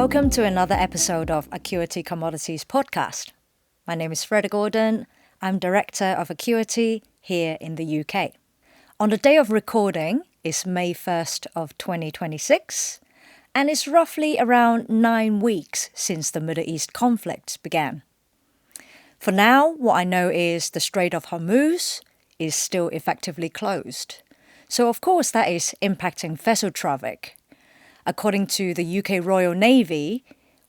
Welcome to another episode of Acuity Commodities podcast. My name is Freda Gordon. I'm Director of Acuity here in the UK. On the day of recording is May 1st of 2026, and it's roughly around 9 weeks since the Middle East conflict began. For now, what I know is the Strait of Hormuz is still effectively closed. So of course that is impacting vessel traffic. According to the UK Royal Navy,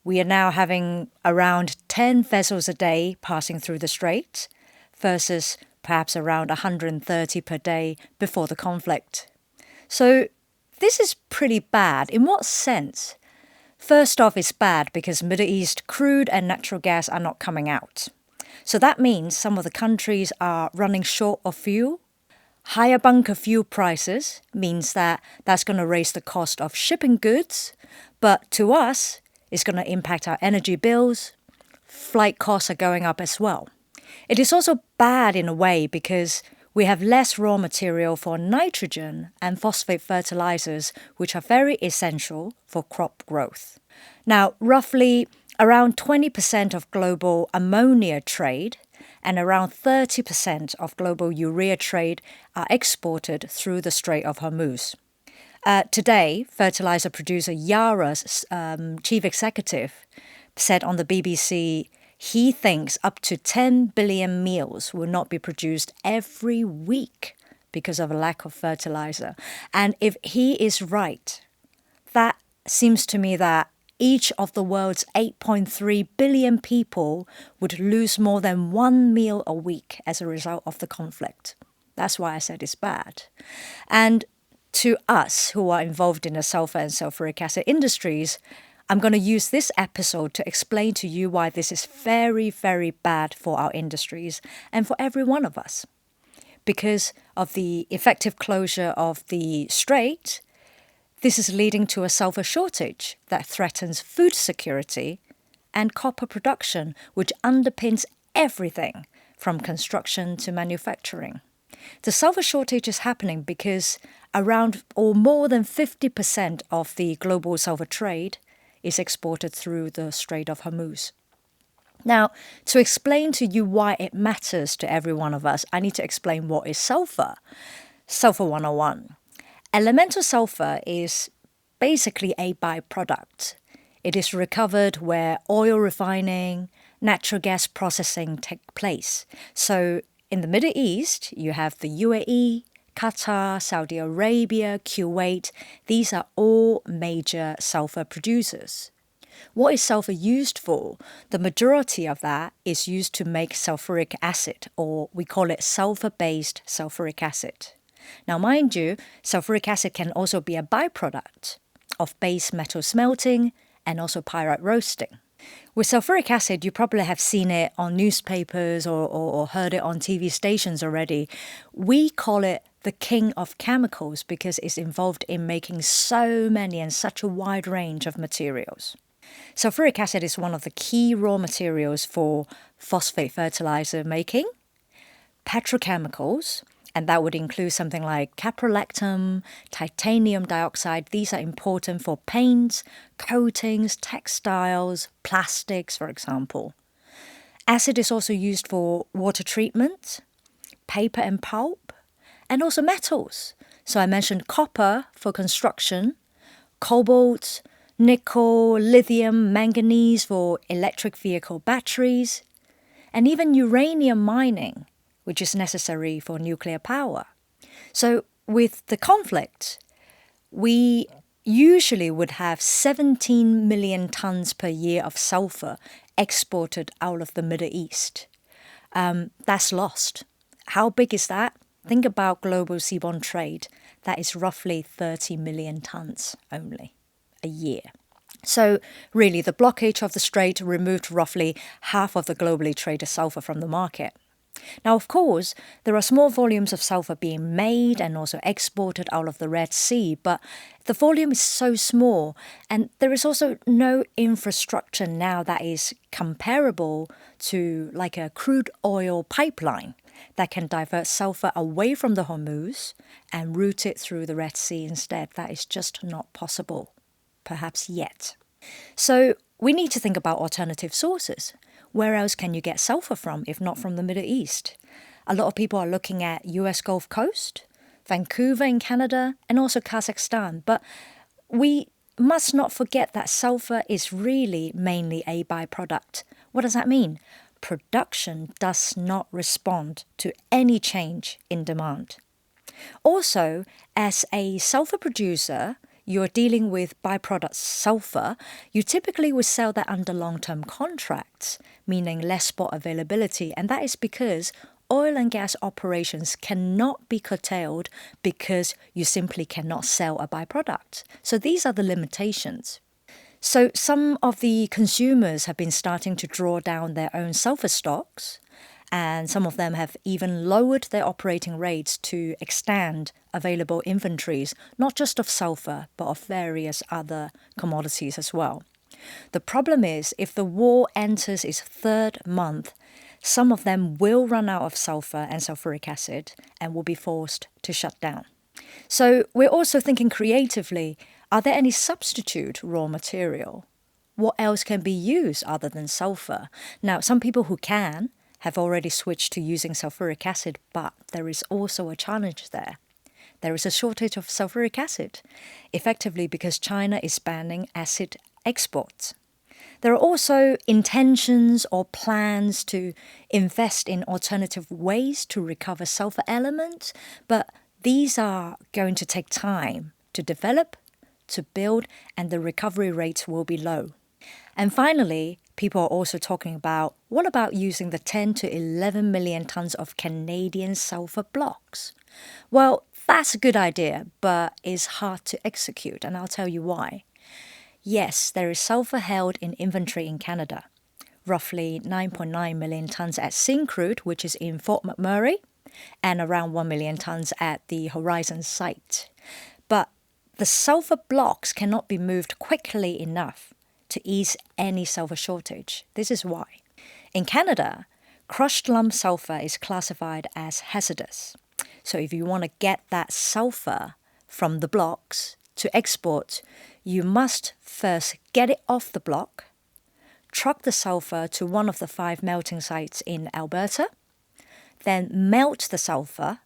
we are now having around 10 vessels a day passing through the strait versus perhaps around 130 per day before the conflict. So this is pretty bad. In what sense? First off, it's bad because Middle East crude and natural gas are not coming out. So that means some of the countries are running short of fuel. Higher bunker fuel prices means that that's going to raise the cost of shipping goods, but to us, it's going to impact our energy bills. Flight costs are going up as well. It is also bad in a way because we have less raw material for nitrogen and phosphate fertilizers, which are very essential for crop growth. Now, roughly around 20% of global ammonia trade and around 30% of global urea trade are exported through the Strait of Hormuz. Today, fertilizer producer Yara's chief executive said on the BBC he thinks up to 10 billion meals will not be produced every week because of a lack of fertilizer. And if he is right, that seems to me that each of the world's 8.3 billion people would lose more than one meal a week as a result of the conflict. That's why I said it's bad. And to us who are involved in the sulphur and sulphuric acid industries, I'm going to use this episode to explain to you why this is very, very bad for our industries and for every one of us. Because of the effective closure of the strait, this is leading to a sulphur shortage that threatens food security and copper production, which underpins everything from construction to manufacturing. The sulphur shortage is happening because around or more than 50% of the global sulphur trade is exported through the Strait of Hormuz. Now, to explain to you why it matters to every one of us, I need to explain what is sulphur. Sulphur 101. Elemental sulphur is basically a byproduct. It is recovered where oil refining, natural gas processing take place. So in the Middle East, you have the UAE, Qatar, Saudi Arabia, Kuwait. These are all major sulphur producers. What is sulphur used for? The majority of that is used to make sulphuric acid, or we call it sulphur-based sulphuric acid. Now, mind you, sulphuric acid can also be a byproduct of base metal smelting and also pyrite roasting. With sulphuric acid, you probably have seen it on newspapers or heard it on TV stations already. We call it the king of chemicals because it's involved in making so many and such a wide range of materials. Sulphuric acid is one of the key raw materials for phosphate fertilizer making, petrochemicals, and that would include something like caprolactam, titanium dioxide. These are important for paints, coatings, textiles, plastics, for example. Acid is also used for water treatment, paper and pulp, and also metals. So I mentioned copper for construction, cobalt, nickel, lithium, manganese for electric vehicle batteries, and even uranium mining, which is necessary for nuclear power. So with the conflict, we usually would have 17 million tons per year of sulphur exported out of the Middle East. That's lost. How big is that? Think about global seaborne trade. That is roughly 30 million tons only a year. So really, the blockage of the strait removed roughly half of the globally traded sulphur from the market. Now, of course, there are small volumes of sulphur being made and also exported out of the Red Sea, but the volume is so small, and there is also no infrastructure now that is comparable to like a crude oil pipeline that can divert sulphur away from the Hormuz and route it through the Red Sea instead. That is just not possible, perhaps yet. So we need to think about alternative sources. Where else can you get sulfur from if not from the Middle East? A lot of people are looking at US Gulf Coast, Vancouver in Canada, and also Kazakhstan. But we must not forget that sulfur is really mainly a byproduct. What does that mean? Production does not respond to any change in demand. Also, as a sulfur producer, you're dealing with byproduct sulfur, you typically would sell that under long-term contracts, meaning less spot availability. And that is because oil and gas operations cannot be curtailed because you simply cannot sell a byproduct. So these are the limitations. So some of the consumers have been starting to draw down their own sulfur stocks, and some of them have even lowered their operating rates to extend available inventories, not just of sulfur, but of various other commodities as well. The problem is, if the war enters its third month, some of them will run out of sulfur and sulphuric acid and will be forced to shut down. So we're also thinking creatively, are there any substitute raw material? What else can be used other than sulfur? Now, some people who can have already switched to using sulphuric acid, but there is also a challenge there. There is a shortage of sulphuric acid, effectively because China is banning acid exports. There are also intentions or plans to invest in alternative ways to recover sulfur elements, but these are going to take time to develop, to build, and the recovery rates will be low. And finally, people are also talking about, what about using the 10 to 11 million tons of Canadian sulfur blocks? Well, that's a good idea, but it's hard to execute, and I'll tell you why. Yes, there is sulfur held in inventory in Canada, roughly 9.9 million tons at Syncrude, which is in Fort McMurray, and around 1 million tons at the Horizon site. But the sulfur blocks cannot be moved quickly enough to ease any sulfur shortage. This is why. In Canada, crushed lump sulfur is classified as hazardous. So if you want to get that sulfur from the blocks to export, you must first get it off the block, truck the sulfur to one of the 5 melting sites in Alberta, then melt the sulfur,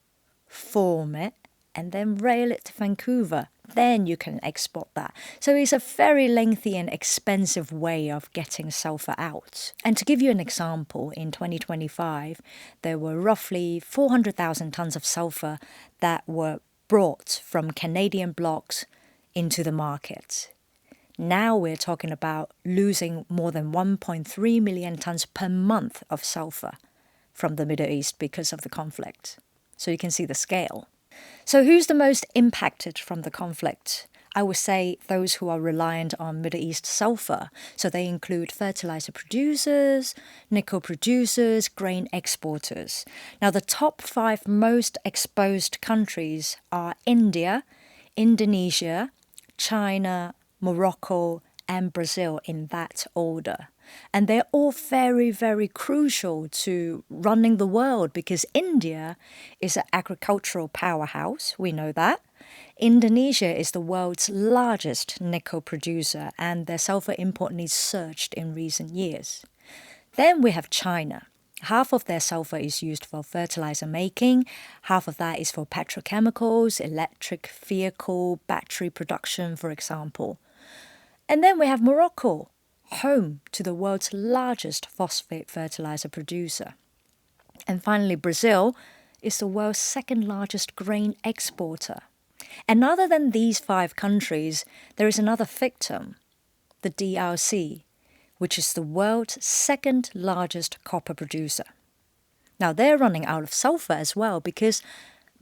form it, and then rail it to Vancouver. Then you can export that. So it's a very lengthy and expensive way of getting sulfur out. And to give you an example, in 2025, there were roughly 400,000 tons of sulfur that were brought from Canadian blocks into the market. Now we're talking about losing more than 1.3 million tons per month of sulfur from the Middle East because of the conflict. So you can see the scale. So who's the most impacted from the conflict? I would say those who are reliant on Middle East sulfur. So they include fertilizer producers, nickel producers, grain exporters. Now the top 5 most exposed countries are India, Indonesia, China, Morocco, and Brazil in that order. And they're all very, very crucial to running the world because India is an agricultural powerhouse, we know that. Indonesia is the world's largest nickel producer and their sulfur import needs surged in recent years. Then we have China. Half of their sulfur is used for fertilizer making, half of that is for petrochemicals, electric vehicle, battery production, for example. And then we have Morocco, home to the world's largest phosphate fertilizer producer. And finally, Brazil is the world's second largest grain exporter. And other than these 5 countries, there is another victim, the DRC, which is the world's second largest copper producer. Now, they're running out of sulfur as well because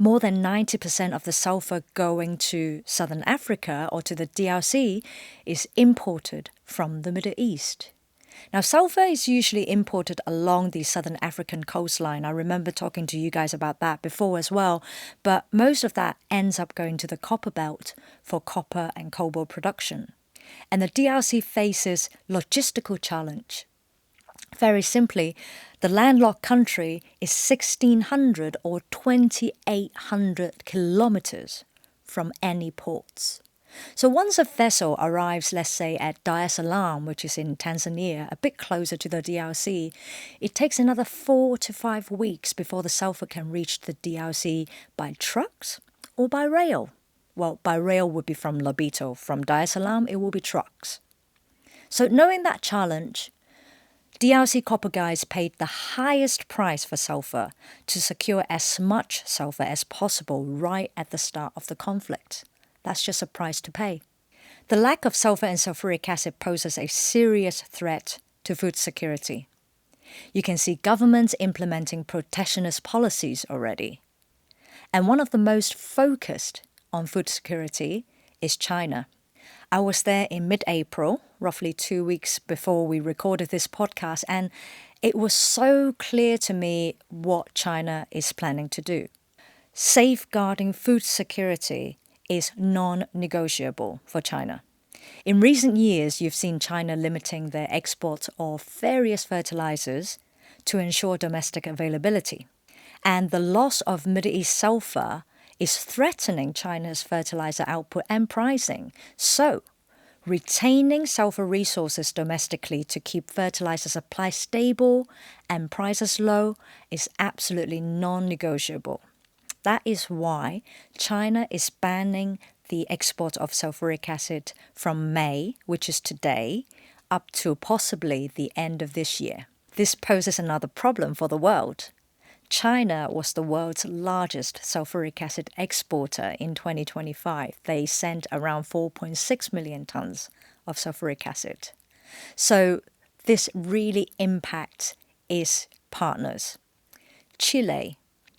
more than 90% of the sulfur going to Southern Africa or to the DRC is imported from the Middle East. Now, sulfur is usually imported along the Southern African coastline. I remember talking to you guys about that before as well, but most of that ends up going to the copper belt for copper and cobalt production. And the DRC faces logistical challenge. Very simply, the landlocked country is 1,600 or 2,800 kilometers from any ports. So once a vessel arrives, let's say, at Dar es Salaam, which is in Tanzania, a bit closer to the DRC, it takes another 4 to 5 weeks before the sulphur can reach the DRC by trucks or by rail. Well, by rail would be from Lobito. From Dar es Salaam, it will be trucks. So knowing that challenge, DRC copper guys paid the highest price for sulphur to secure as much sulphur as possible right at the start of the conflict. That's just a price to pay. The lack of sulphur and sulphuric acid poses a serious threat to food security. You can see governments implementing protectionist policies already. And one of the most focused on food security is China. I was there in mid-April, roughly 2 weeks before we recorded this podcast, and it was so clear to me what China is planning to do. Safeguarding food security is non-negotiable for China. In recent years, you've seen China limiting their export of various fertilizers to ensure domestic availability. And the loss of Middle East sulphur is threatening China's fertilizer output and pricing. So, retaining sulphur resources domestically to keep fertilizer supply stable and prices low is absolutely non-negotiable. That is why China is banning the export of sulphuric acid from May, which is today, up to possibly the end of this year. This poses another problem for the world. China was the world's largest sulphuric acid exporter in 2025. They sent around 4.6 million tons of sulphuric acid. So this really impacts its partners. Chile,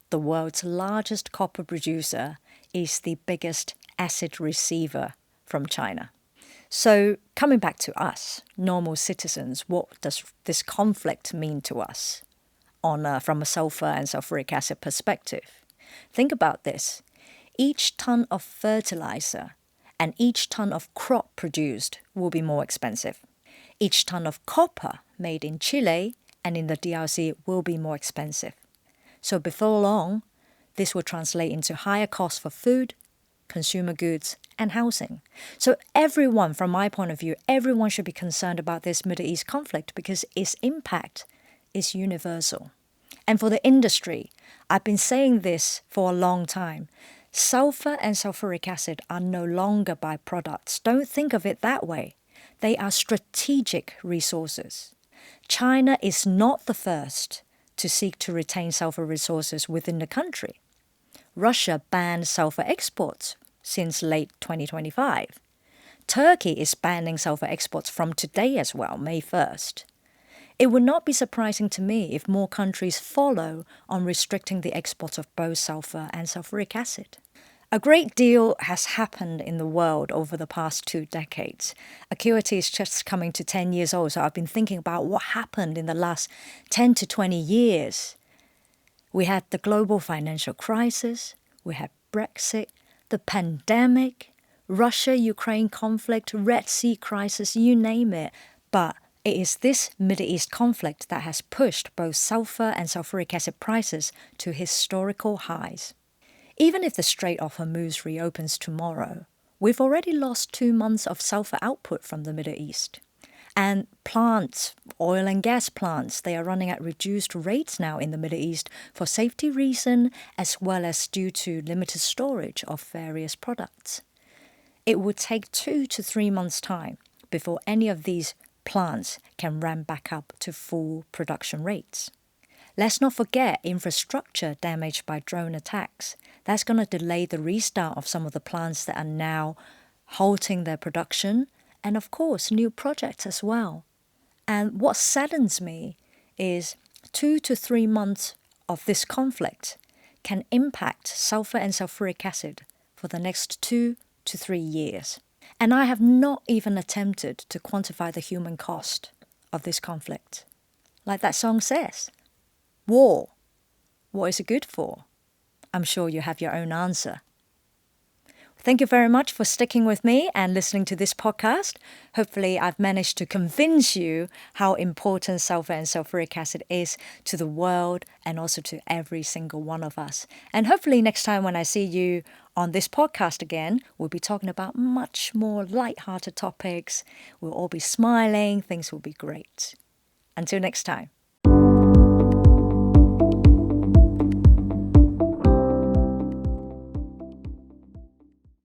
the world's largest copper producer, is the biggest acid receiver from China. So coming back to us, normal citizens, what does this conflict mean to us from a sulphur and sulphuric acid perspective? Think about this. Each ton of fertilizer and each ton of crop produced will be more expensive. Each ton of copper made in Chile and in the DRC will be more expensive. So before long, this will translate into higher costs for food, consumer goods, and housing. So everyone, from my point of view, everyone should be concerned about this Middle East conflict because its impact is universal. And for the industry, I've been saying this for a long time. Sulphur and sulphuric acid are no longer byproducts. Don't think of it that way. They are strategic resources. China is not the first to seek to retain sulphur resources within the country. Russia banned sulphur exports since late 2025. Turkey is banning sulphur exports from today as well, May 1st. It would not be surprising to me if more countries follow on restricting the export of both sulphur and sulphuric acid. A great deal has happened in the world over the past 2 decades. Acuity is just coming to 10 years old, so I've been thinking about what happened in the last 10 to 20 years. We had the global financial crisis, we had Brexit, the pandemic, Russia-Ukraine conflict, Red Sea crisis, you name it. But it is this Middle East conflict that has pushed both sulphur and sulphuric acid prices to historical highs. Even if the Strait of Hormuz reopens tomorrow, we've already lost 2 months of sulphur output from the Middle East. And plants, oil and gas plants, they are running at reduced rates now in the Middle East for safety reasons as well as due to limited storage of various products. It would take 2 to 3 months' time before any of these plants can ramp back up to full production rates. Let's not forget infrastructure damaged by drone attacks. That's going to delay the restart of some of the plants that are now halting their production, and of course, new projects as well. And what saddens me is 2 to 3 months of this conflict can impact sulphur and sulphuric acid for the next 2 to 3 years. And I have not even attempted to quantify the human cost of this conflict. Like that song says, war, what is it good for? I'm sure you have your own answer. Thank you very much for sticking with me and listening to this podcast. Hopefully, I've managed to convince you how important sulphur and sulphuric acid is to the world and also to every single one of us. And hopefully, next time when I see you on this podcast again, we'll be talking about much more light-hearted topics. We'll all be smiling. Things will be great. Until next time.